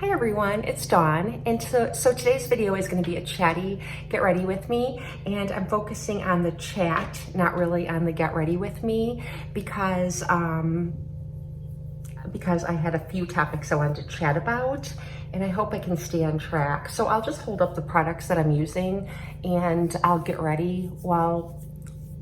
Hi everyone, it's Dawn, and so today's video is going to be a chatty get ready with me, and I'm focusing on the chat, not really on the get ready with me, because I had a few topics I wanted to chat about, and I hope I can stay on track. So I'll just hold up the products that I'm using, and I'll get ready while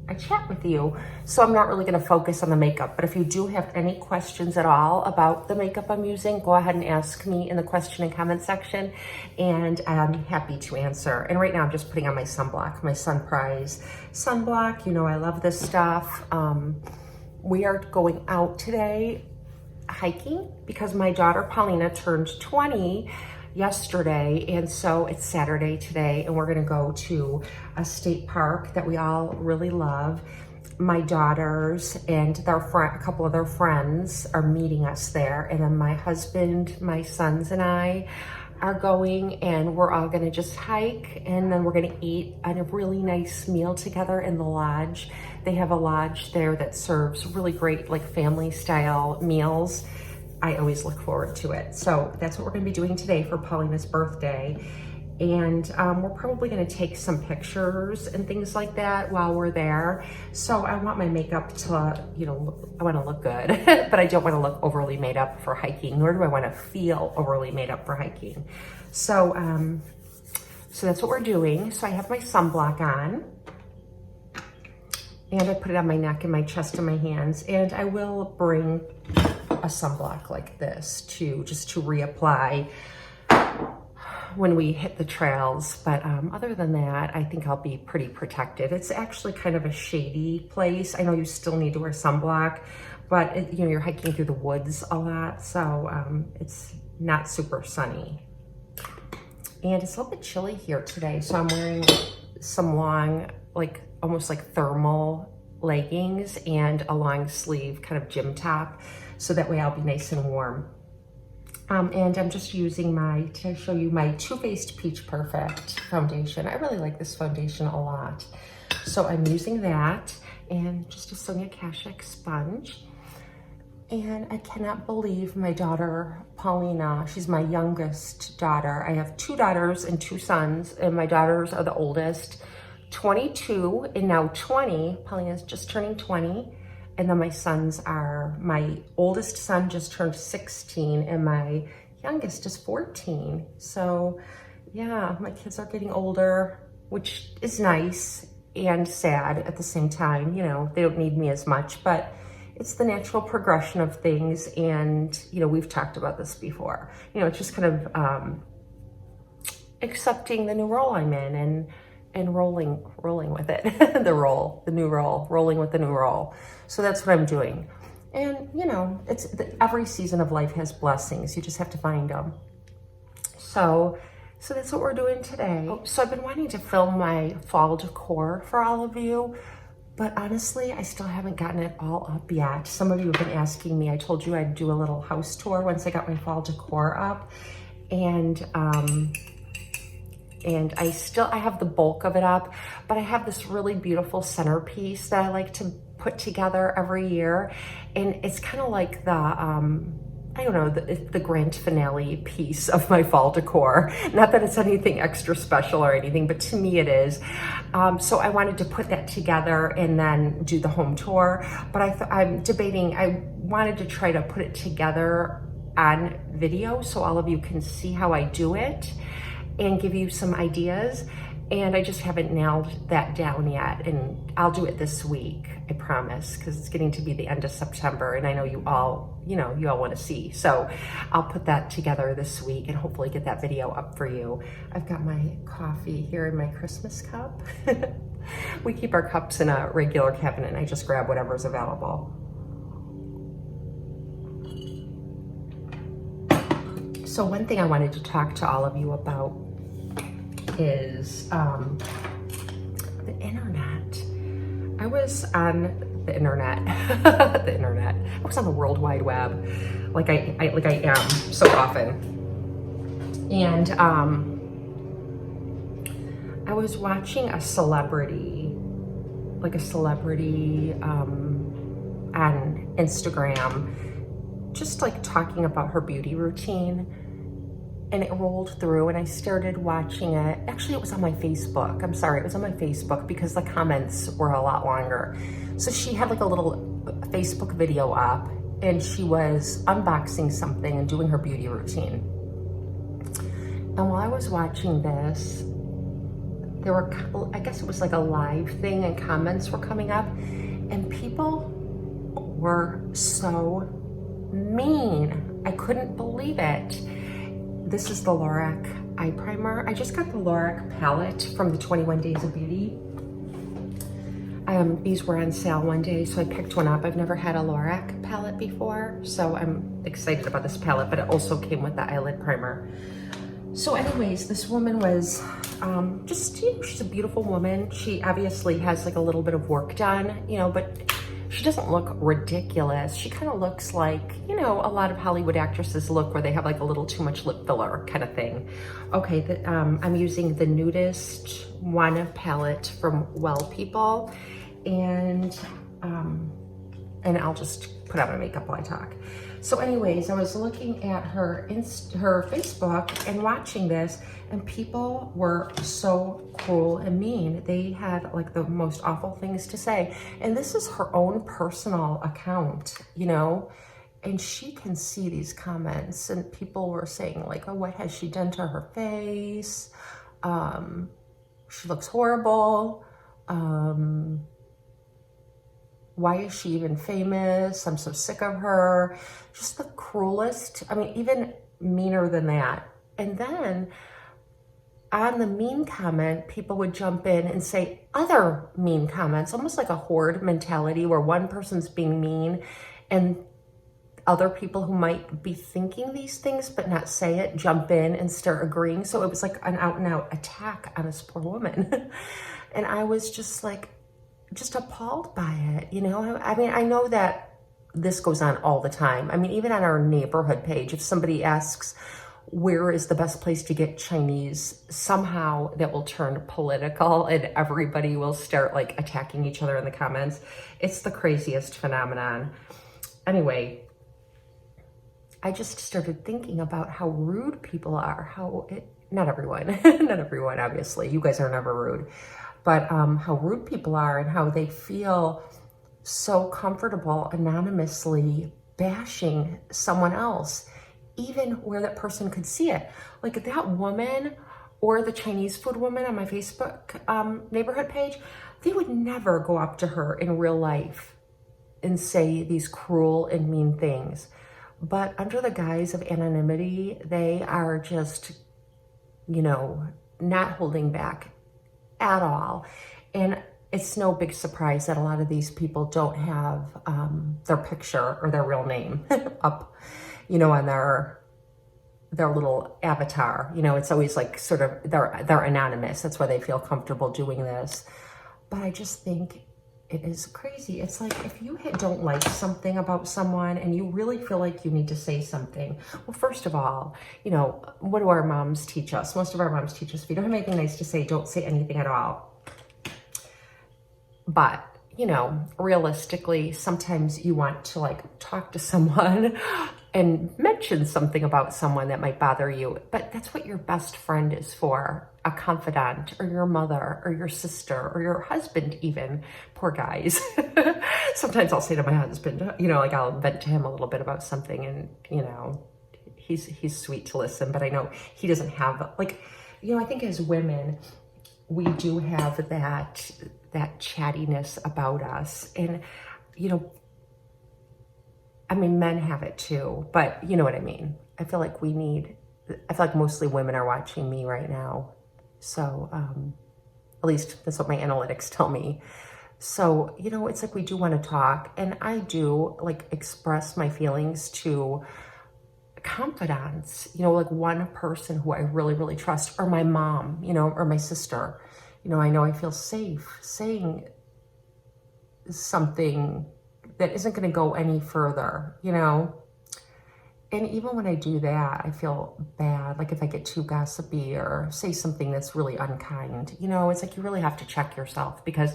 I chat with you. So I'm not really going to focus on the makeup, but if you do have any questions at all about the makeup I'm using, go ahead and ask me in the question and comment section, and I'm happy to answer. And right now I'm just putting on my sunblock, my Sunprise sunblock. You know, I love this stuff. We are going out today hiking because my daughter Paulina turned 20 yesterday, and so it's Saturday today, and we're gonna go to a state park that we all really love. My daughters and a couple of their friends are meeting us there, and then my husband, my sons, and I are going, and we're all gonna just hike, and then we're gonna eat a really nice meal together in the lodge. They have a lodge there that serves really great, like, family style meals. I always look forward to it. So that's what we're gonna be doing today for Paulina's birthday. And we're probably gonna take some pictures and things like that while we're there. So I want my makeup to, you know, I wanna look good, but I don't wanna look overly made up for hiking, nor do I wanna feel overly made up for hiking. So, so that's what we're doing. So I have my sunblock on, and I put it on my neck and my chest and my hands, and I will bring a sunblock like this just to reapply when we hit the trails. But other than that, I think I'll be pretty protected. It's actually kind of a shady place. I know you still need to wear sunblock, but you know, you're hiking through the woods a lot, so it's not super sunny. And it's a little bit chilly here today, so I'm wearing some long, like almost like thermal leggings and a long sleeve kind of gym top, so that way I'll be nice and warm. And I'm just using to show you my Too Faced Peach Perfect foundation. I really like this foundation a lot. So I'm using that, and just a Sonia Kashuk sponge. And I cannot believe my daughter, Paulina, she's my youngest daughter. I have 2 daughters and 2 sons, and my daughters are the oldest, 22 and now 20. Paulina's just turning 20. And then my sons are, my oldest son just turned 16 and my youngest is 14. So yeah, my kids are getting older, which is nice and sad at the same time. You know, they don't need me as much, but it's the natural progression of things. And, you know, we've talked about this before. You know, it's just kind of accepting the new role I'm in and rolling with it. Rolling with the new role. So that's what I'm doing. And you know, every season of life has blessings. You just have to find them. So that's what we're doing today. So I've been wanting to film my fall decor for all of you, but honestly, I still haven't gotten it all up yet. Some of you have been asking me. I told you I'd do a little house tour once I got my fall decor up. And I have the bulk of it up, but I have this really beautiful centerpiece that I like to put together every year. And it's kind of like the, I don't know, the grand finale piece of my fall decor. Not that it's anything extra special or anything, but to me it is. So I wanted to put that together and then do the home tour. But I'm debating, I wanted to try to put it together on video so all of you can see how I do it and give you some ideas. And I just haven't nailed that down yet. And I'll do it this week, I promise, because it's getting to be the end of September, and I know you all want to see. So I'll put that together this week and hopefully get that video up for you. I've got my coffee here in my Christmas cup. We keep our cups in a regular cabinet, and I just grab whatever's available. So one thing I wanted to talk to all of you about is the internet. I was on the internet, I was on the World Wide Web, like I am so often. And I was watching a celebrity on Instagram, just like talking about her beauty routine. and it rolled through and I started watching it. Actually, it was on my Facebook. I'm sorry, it was on my Facebook because the comments were a lot longer. So she had like a little Facebook video up and she was unboxing something and doing her beauty routine. And while I was watching this, there were, I guess it was like a live thing and comments were coming up and people were so mean. I couldn't believe it. This is the Lorac eye primer. I just got the Lorac palette from the 21 Days of Beauty. These were on sale one day, so I picked one up. I've never had a Lorac palette before, so I'm excited about this palette, but it also came with the eyelid primer. So anyways, this woman was just, you know, she's a beautiful woman. She obviously has like a little bit of work done, you know, but she doesn't look ridiculous. She kind of looks like, you know, a lot of Hollywood actresses look where they have like a little too much lip filler kind of thing. Okay, I'm using the Nudist One palette from Well People, and I'll just put on my makeup while I talk. So anyways, I was looking at her Facebook and watching this, and people were so cruel and mean. They had like the most awful things to say. And this is her own personal account, you know, and she can see these comments and people were saying like, oh, what has she done to her face? She looks horrible. Why is she even famous? I'm so sick of her. Just the cruelest. I mean, even meaner than that. And then on the mean comment, people would jump in and say other mean comments, almost like a horde mentality where one person's being mean and other people who might be thinking these things but not say it jump in and start agreeing. So it was like an out and out attack on this poor woman. And I was just like, just appalled by it, you know? I mean, I know that this goes on all the time. I mean, even on our neighborhood page, if somebody asks, where is the best place to get Chinese, somehow that will turn political and everybody will start like attacking each other in the comments. It's the craziest phenomenon. Anyway, I just started thinking about how rude people are, not everyone, not everyone, obviously. You guys are never rude. But how rude people are and how they feel so comfortable anonymously bashing someone else, even where that person could see it. Like that woman or the Chinese food woman on my Facebook neighborhood page, they would never go up to her in real life and say these cruel and mean things. But under the guise of anonymity, they are just, you know, not holding back at all. And it's no big surprise that a lot of these people don't have their picture or their real name up, you know, on their little avatar. You know, it's always like sort of, they're anonymous. That's why they feel comfortable doing this. But I just think it is crazy. It's like if you don't like something about someone and you really feel like you need to say something, well, first of all, you know, what do our moms teach us? Most of our moms teach us, if you don't have anything nice to say, don't say anything at all. But, you know, realistically, sometimes you want to like talk to someone and mention something about someone that might bother you. But that's what your best friend is for. A confidant or your mother or your sister or your husband even. Poor guys. Sometimes I'll say to my husband, you know, like I'll vent to him a little bit about something and, you know, he's sweet to listen, but I know he doesn't have, like, you know, I think as women, we do have that chattiness about us. And, you know, I mean, men have it too, but you know what I mean? I feel like mostly women are watching me right now. So, at least that's what my analytics tell me. So, you know, it's like we do want to talk, and I do like express my feelings to confidants, you know, like one person who I really, really trust, or my mom, you know, or my sister. You know, I know I feel safe saying something that isn't going to go any further, you know? And even when I do that, I feel bad. Like if I get too gossipy or say something that's really unkind, you know, it's like you really have to check yourself, because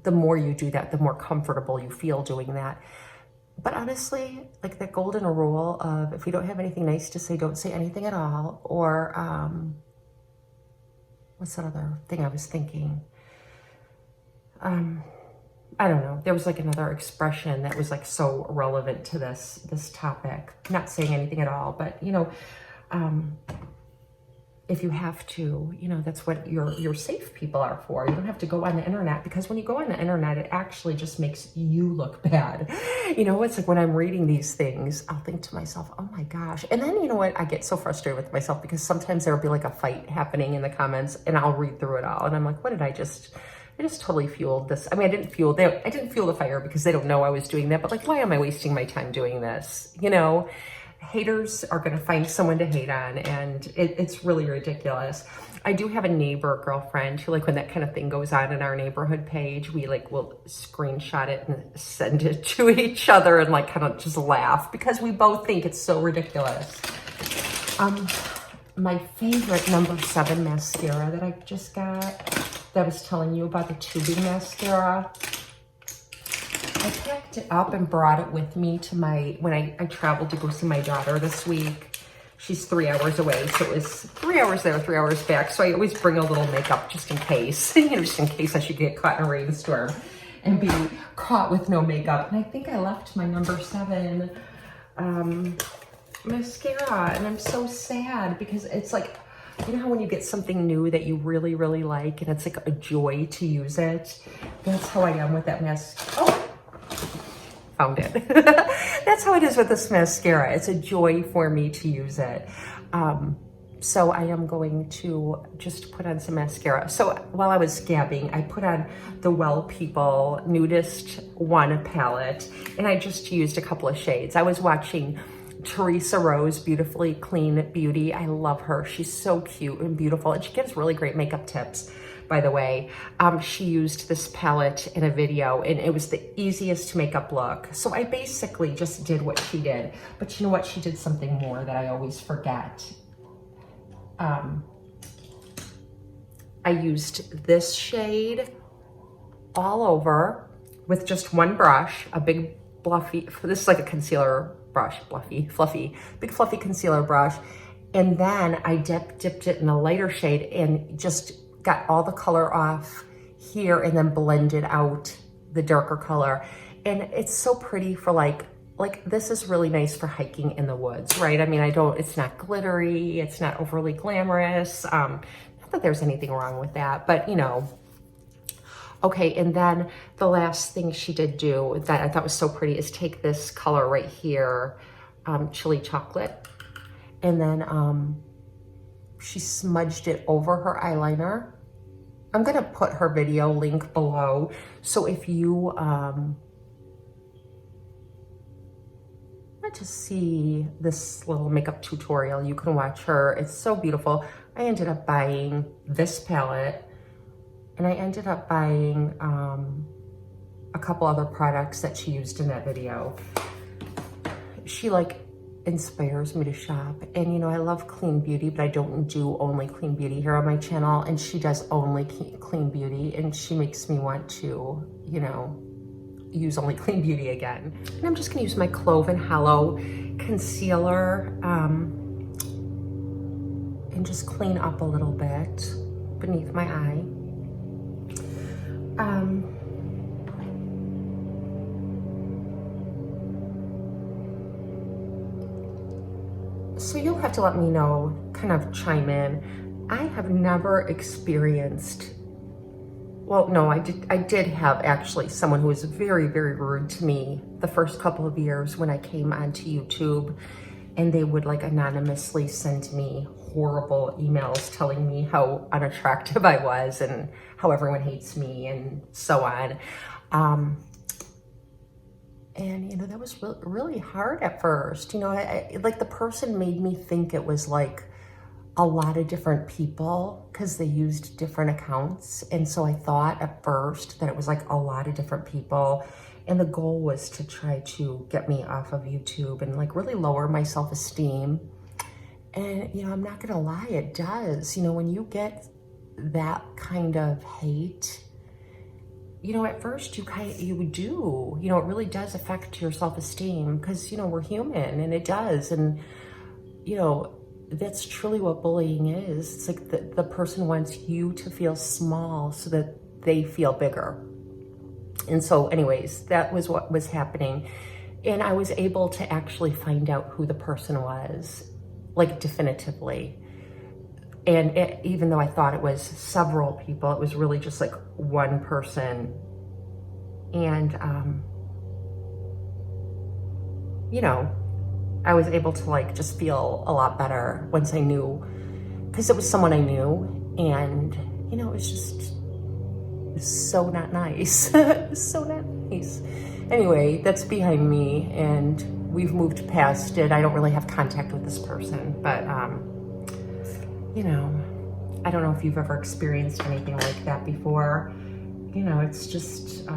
the more you do that, the more comfortable you feel doing that. But honestly, like that golden rule of if you don't have anything nice to say, don't say anything at all. Or what's that other thing I was thinking? I don't know. There was like another expression that was like so relevant to this topic. Not saying anything at all, but you know, if you have to, you know, that's what your safe people are for. You don't have to go on the internet, because when you go on the internet, it actually just makes you look bad. You know, it's like when I'm reading these things, I'll think to myself, oh my gosh. And then, you know what, I get so frustrated with myself because sometimes there'll be like a fight happening in the comments and I'll read through it all. And I'm like, what did I just totally fueled this. I mean, I didn't fuel the fire because they don't know I was doing that, but like, why am I wasting my time doing this? You know, haters are going to find someone to hate on, and it's really ridiculous. I do have a neighbor girlfriend who, like, when that kind of thing goes on in our neighborhood page, we like will screenshot it and send it to each other and like kind of just laugh because we both think it's so ridiculous. My favorite number 7 mascara that I just got, that I was telling you about, the tubing mascara. I packed it up and brought it with me to when I traveled to go see my daughter this week. She's 3 hours away, so it was 3 hours there, 3 hours back. So I always bring a little makeup just in case, you know, just in case I should get caught in a rainstorm and be caught with no makeup. And I think I left my number 7 mascara, and I'm so sad because it's like, you know how when you get something new that you really, really like and it's like a joy to use it? That's how I am with that mascara. Oh, found it. That's how it is with this mascara. It's a joy for me to use it. So I am going to just put on some mascara. So while I was scabbing, I put on the Well People Nudist 1 palette, and I just used a couple of shades. I was watching Teresa Rose, Beautifully Clean Beauty. I love her. She's so cute and beautiful, and she gives really great makeup tips, by the way. She used this palette in a video, and it was the easiest makeup look. So I basically just did what she did. But you know what? She did something more that I always forget. I used this shade all over with just one brush, a big fluffy, this is like a concealer brush, fluffy, big fluffy concealer brush. And then I dipped it in a lighter shade and just got all the color off here and then blended out the darker color. And it's so pretty for like this is really nice for hiking in the woods, right? I mean, it's not glittery, it's not overly glamorous. Not that there's anything wrong with that, but you know. Okay, and then the last thing she did do that I thought was so pretty is take this color right here, Chili Chocolate, and then she smudged it over her eyeliner. I'm gonna put her video link below, so if you want to see this little makeup tutorial, you can watch her. It's so beautiful. I ended up buying this palette, and I ended up buying a couple other products that she used in that video. She like inspires me to shop, and you know, I love clean beauty, but I don't do only clean beauty here on my channel, and she does only clean beauty, and she makes me want to, you know, use only clean beauty again. And I'm just gonna use my Clove and Hollow concealer and just clean up a little bit beneath my eye. So you'll have to let me know, kind of chime in. I have never experienced, well, no, I did have actually someone who was very, very rude to me the first couple of years when I came onto YouTube, and they would like anonymously send me horrible emails telling me how unattractive I was and how everyone hates me and so on. And you know, that was really hard at first. You know, like the person made me think it was like a lot of different people because they used different accounts. And so I thought at first that it was like a lot of different people. And the goal was to try to get me off of YouTube and like really lower my self-esteem. And, you know, I'm not gonna lie, it does. You know, when you get that kind of hate, you know, at first you do, you know, it really does affect your self-esteem because, you know, we're human and it does. And, you know, that's truly what bullying is. It's like the person wants you to feel small so that they feel bigger. And so anyways, that was what was happening. And I was able to actually find out who the person was, like definitively. And even though I thought it was several people, it was really just like one person. And, you know, I was able to like just feel a lot better once I knew, because it was someone I knew. And, you know, it was just so not nice. It was so not nice. Anyway, that's behind me and we've moved past it. I don't really have contact with this person, but, you know, I don't know if you've ever experienced anything like that before. You know, it's just, I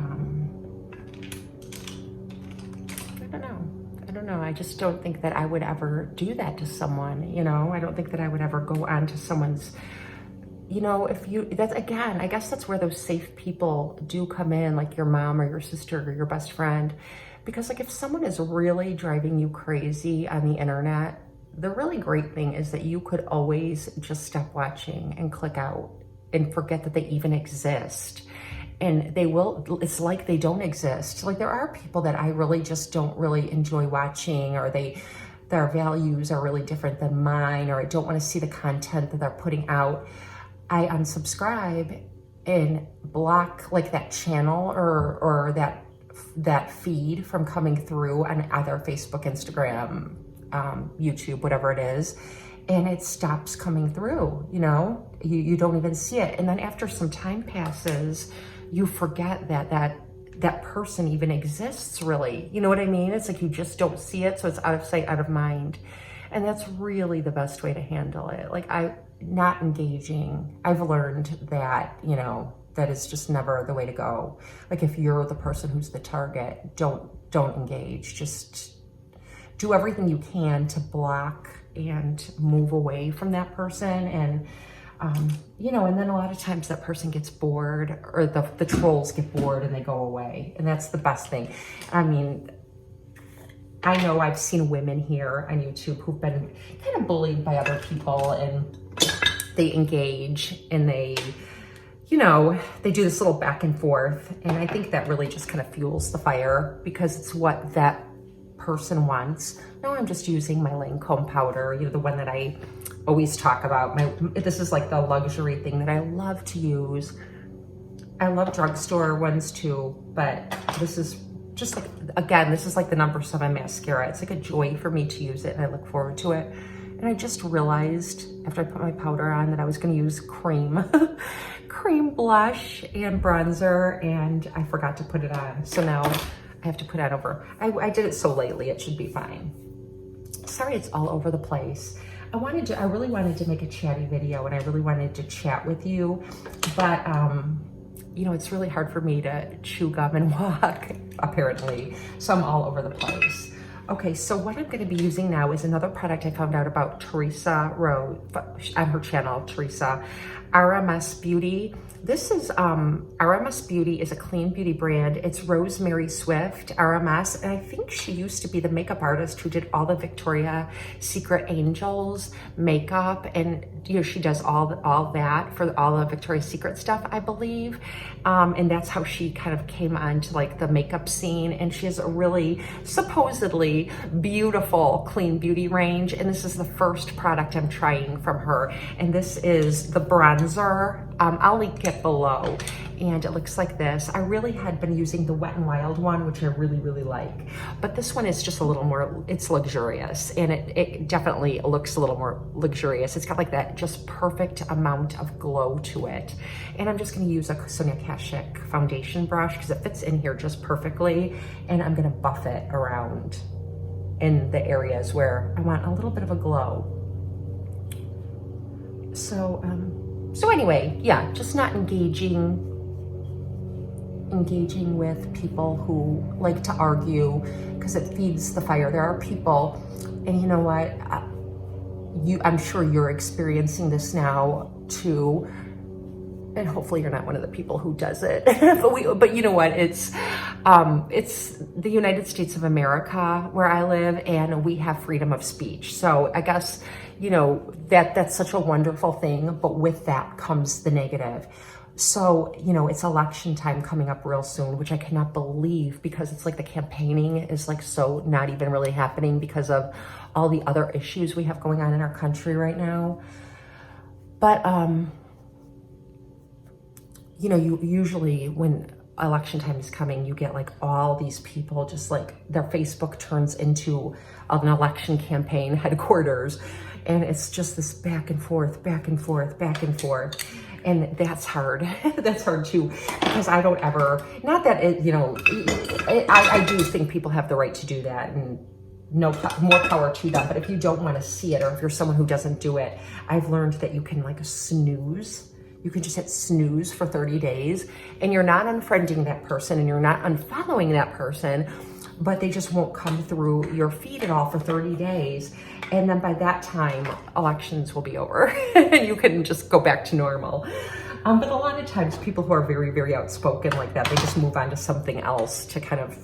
don't know. I just don't think that I would ever do that to someone, you know? I don't think that I would ever go on to someone's, you know, that's again, I guess that's where those safe people do come in, like your mom or your sister or your best friend. Because like if someone is really driving you crazy on the internet, the really great thing is that you could always just stop watching and click out and forget that they even exist. And they will, it's like they don't exist. Like there are people that I really just don't really enjoy watching, or their values are really different than mine, or I don't want to see the content that they're putting out. I unsubscribe and block like that channel or that feed from coming through on either Facebook, Instagram, YouTube, whatever it is, and it stops coming through, you know, you don't even see it. And then after some time passes, you forget that person even exists really. You know what I mean? It's like you just don't see it. So it's out of sight, out of mind. And that's really the best way to handle it. Like not engaging. I've learned that, you know, that is just never the way to go. Like if you're the person who's the target, don't engage. Just do everything you can to block and move away from that person. And, you know, and then a lot of times that person gets bored, or the trolls get bored and they go away. And that's the best thing. I mean, I know I've seen women here on YouTube who've been kind of bullied by other people, and they engage and they, you know, they do this little back and forth. And I think that really just kind of fuels the fire, because it's what that person wants. Now I'm just using my Lancome powder, you know, the one that I always talk about. This is like the luxury thing that I love to use. I love drugstore ones too, but this is just like, again, this is like the No. 7 mascara. It's like a joy for me to use it, and I look forward to it. And I just realized after I put my powder on that I was gonna use cream blush and bronzer, and I forgot to put it on. So now I have to put that over. I did it so lately, it should be fine. Sorry, it's all over the place. I really wanted to make a chatty video, and I really wanted to chat with you, but you know, it's really hard for me to chew gum and walk, apparently. So I'm all over the place. Okay, so what I'm gonna be using now is another product I found out about Teresa Rowe on her channel, Teresa, RMS Beauty. This is, RMS Beauty is a clean beauty brand. It's Rosemary Swift, RMS, and I think she used to be the makeup artist who did all the Victoria's Secret Angels makeup, and you know, she does all that for all the Victoria's Secret stuff, I believe. And that's how she kind of came onto like the makeup scene, and she has a really supposedly beautiful clean beauty range, and this is the first product I'm trying from her, and this is the bronzer. I'll link it below, and it looks like this. I really had been using the Wet n Wild one, which I really, really like, but this one is just a little more, it's luxurious, and it definitely looks a little more luxurious. It's got like that just perfect amount of glow to it. And I'm just gonna use a Sonia Kashuk foundation brush because it fits in here just perfectly, and I'm gonna buff it around in the areas where I want a little bit of a glow. So anyway, yeah, just not engaging with people who like to argue, because it feeds the fire. There are people, and you know what, I'm sure you're experiencing this now too. and hopefully you're not one of the people who does it. but you know what? It's the United States of America where I live, and we have freedom of speech. So I guess, you know, that's such a wonderful thing, but with that comes the negative. So, you know, it's election time coming up real soon, which I cannot believe, because it's like the campaigning is like so not even really happening because of all the other issues we have going on in our country right now. But, you know, you usually, when election time is coming, you get like all these people just like their Facebook turns into an election campaign headquarters. And it's just this back and forth, back and forth, back and forth. And that's hard. That's hard too, because I don't ever, not that it, you know, I do think people have the right to do that, and more power to them. But if you don't want to see it, or if you're someone who doesn't do it, I've learned that you can like snooze. You can just hit snooze for 30 days and you're not unfriending that person and you're not unfollowing that person, but they just won't come through your feed at all for 30 days. And then by that time, elections will be over and you can just go back to normal. But a lot of times people who are very, very outspoken like that, they just move on to something else to kind of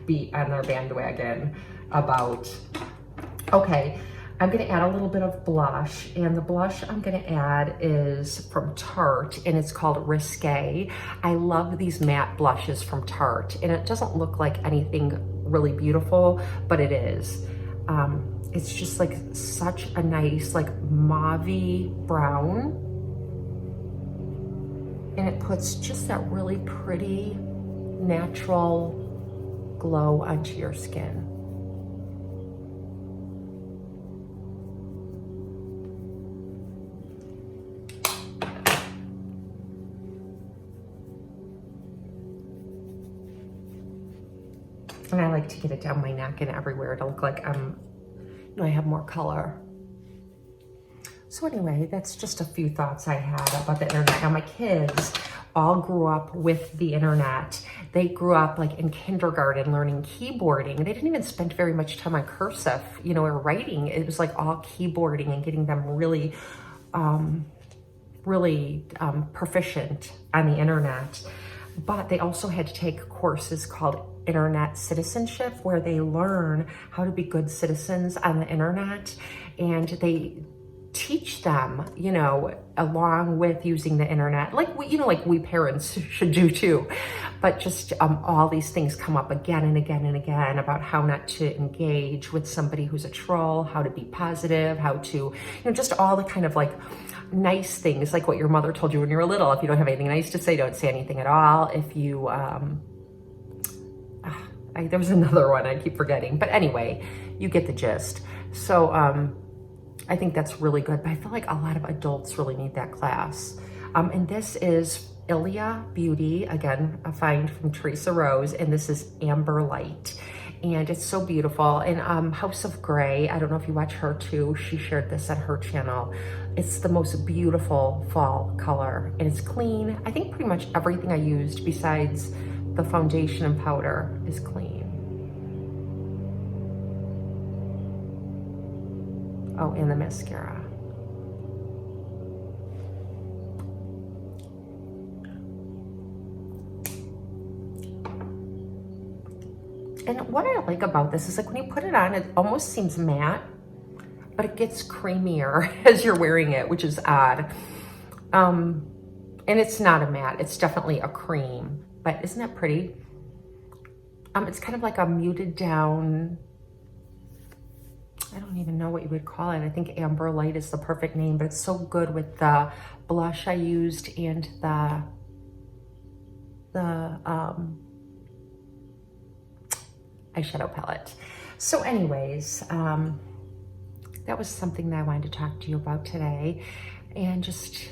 be on their bandwagon about, okay, I'm gonna add a little bit of blush, and the blush I'm gonna add is from Tarte, and it's called Risque. I love these matte blushes from Tarte, and it doesn't look like anything really beautiful, but it is. It's just like such a nice like mauve-y brown, and it puts just that really pretty natural glow onto your skin. And I like to get it down my neck and everywhere to look like I have more color. So anyway, that's just a few thoughts I had about the internet. Now my kids all grew up with the internet. They grew up like in kindergarten learning keyboarding. They didn't even spend very much time on cursive, you know, or writing. It was like all keyboarding and getting them really, proficient on the internet. But they also had to take courses called internet citizenship, where they learn how to be good citizens on the internet, and they teach them, you know, along with using the internet, like we parents should do too. But just all these things come up again and again and again about how not to engage with somebody who's a troll, how to be positive, how to, you know, just all the kind of like nice things, like what your mother told you when you were little. If you don't have anything nice to say, don't say anything at all. If you, there was another one I keep forgetting, but anyway, you get the gist. So I think that's really good, but I feel like a lot of adults really need that class. And this is Rae Beauty, again, a find from Teresa Rose, and this is Amber Light. And it's so beautiful. And House of Grey, I don't know if you watch her too, she shared this on her channel. It's the most beautiful fall color, and it's clean. I think pretty much everything I used besides the foundation and powder is clean. Oh, and the mascara. And what I like about this is like when you put it on, it almost seems matte, but it gets creamier as you're wearing it, which is odd. And it's not a matte, it's definitely a cream, but isn't that pretty? It's kind of like a muted down, I don't even know what you would call it. I think Amber Light is the perfect name, but it's so good with the blush I used and the eyeshadow palette. So anyways, that was something that I wanted to talk to you about today, and just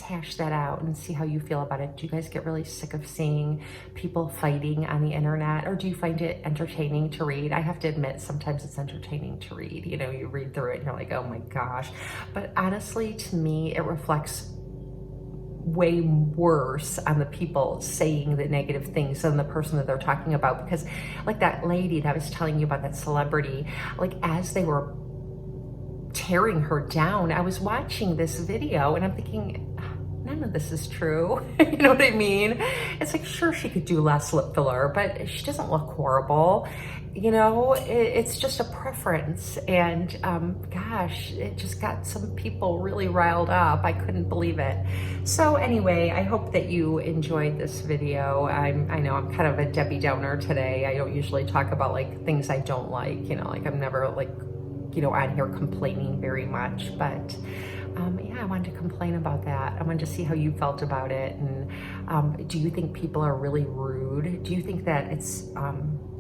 hash that out and see how you feel about it. Do you guys get really sick of seeing people fighting on the internet, or do you find it entertaining to read? I have to admit, sometimes it's entertaining to read. You know, you read through it and you're like, oh my gosh. But honestly, to me, it reflects way worse on the people saying the negative things than the person that they're talking about. Because like that lady that I was telling you about, that celebrity, like as they were tearing her down, I was watching this video and I'm thinking, none of this is true. You know what I mean? It's like, sure, she could do less lip filler, but she doesn't look horrible. You know, it's just a preference. And gosh, it just got some people really riled up. I couldn't believe it. So anyway, I hope that you enjoyed this video. I know I'm kind of a Debbie Downer today. I don't usually talk about like things I don't like, you know, like I'm never like, you know, on here complaining very much, but yeah, I wanted to complain about that. I wanted to see how you felt about it. And do you think people are really rude? Do you think that it's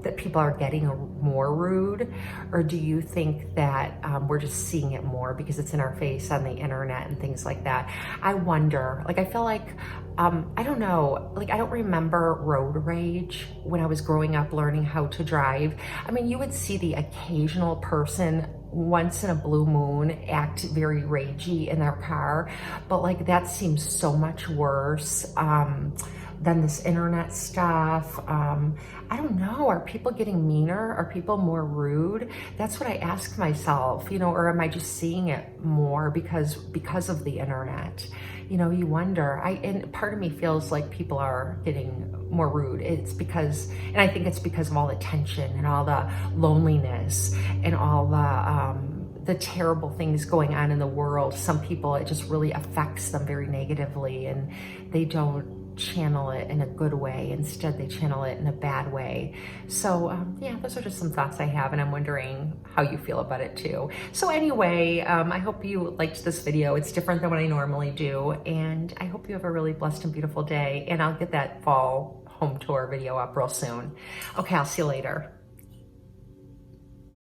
that people are getting more rude, or do you think that we're just seeing it more because it's in our face on the internet and things like that? I wonder. Like, I feel like I don't know. Like, I don't remember road rage when I was growing up learning how to drive. I mean, you would see the occasional person once in a blue moon act very ragey in their car, but like that seems so much worse than this internet stuff. I don't know, are people getting meaner? Are people more rude? That's what I ask myself, you know, or am I just seeing it more because of the internet? You know, you wonder. And part of me feels like people are getting more rude. It's because, and I think it's because of all the tension and all the loneliness and all the terrible things going on in the world. Some people, it just really affects them very negatively, and they don't channel it in a good way. Instead, they channel it in a bad way. So yeah, those are just some thoughts I have, and I'm wondering how you feel about it too. So anyway, I hope you liked this video. It's different than what I normally do, and I hope you have a really blessed and beautiful day, and I'll get that fall home tour video up real soon. Okay, I'll see you later.